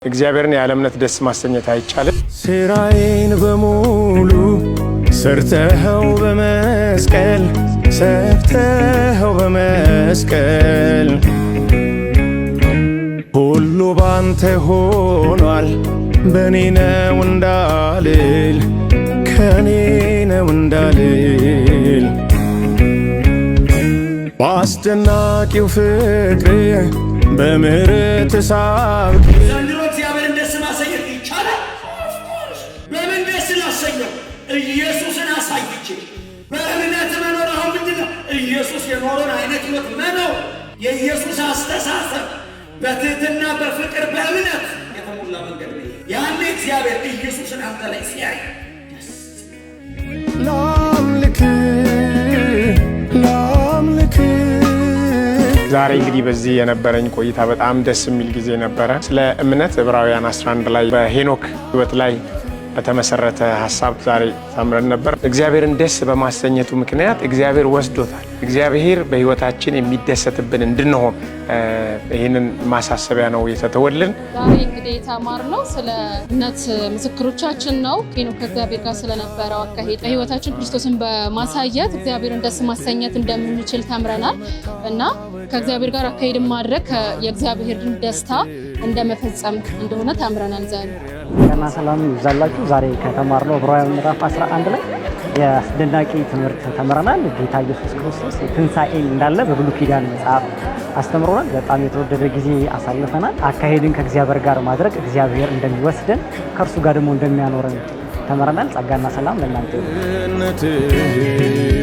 እግዚአብሔርን ያለ እምነት ደስ ማሰኘት አይቻልም። ስራዬን በሙሉ ሰርተኸው በመስቀል ሰርተኸው በመስቀል ሁሉ ባንተ ሆኗል በኔ ነው እንዳልል ከኔ ነው እንዳልል በአስደናቂው ፍቅር በምህረት ሳብ እግዚአብሔርን ደስ ማሰኘት ይቻላል። በምን ደስ ላሰኘው? ኢየሱስን አሳይቼ በእምነት መኖር። አሁን ምንድነው ኢየሱስ የኖረውን አይነት ህይወት መኖር። የኢየሱስ አስተሳሰብ በትህትና በፍቅር በእምነት የተሞላ መንገድ ነው። ያኔ እግዚአብሔር ኢየሱስን አንተ ላይ ሲያይ ዛሬ እንግዲህ በዚህ የነበረኝ ቆይታ በጣም ደስ የሚል ጊዜ ነበረ። ስለ እምነት ዕብራውያን 11 ላይ በሄኖክ ህይወት ላይ በተመሰረተ ሐሳብ ዛሬ ተምረን ነበር። እግዚአብሔርን ደስ በማሰኘቱ ምክንያት እግዚአብሔር ወስዶታል። እግዚአብሔር በህይወታችን የሚደሰትብን እንድንሆን ይህንን ማሳሰቢያ ነው የተተወልን። ዛሬ እንግዲህ የተማርነው ስለ እምነት ምስክሮቻችን ነው። ሄኖክ ከእግዚአብሔር ጋር ስለነበረው አካሄድ በህይወታችን ክርስቶስን በማሳየት እግዚአብሔርን ደስ ማሰኘት እንደምንችል ተምረናል እና ከእግዚአብሔር ጋር አካሄድን ማድረግ የእግዚአብሔርን ደስታ እንደመፈጸም እንደሆነ ተምረናል። ዛሬ እና ሰላም ይብዛላችሁ። ዛሬ ከተማርነው ዕብራውያን ምዕራፍ 11 ላይ የአስደናቂ ትምህርት ተምረናል። ጌታ ኢየሱስ ክርስቶስ ትንሣኤ እንዳለ በብሉይ ኪዳን መጽሐፍ አስተምሮናል። በጣም የተወደደ ጊዜ አሳልፈናል። አካሄድን ከእግዚአብሔር ጋር ማድረግ እግዚአብሔር እንደሚወስደን ከእርሱ ጋር ደግሞ እንደሚያኖረን ተምረናል። ጸጋና ሰላም ለእናንተ ይሁን።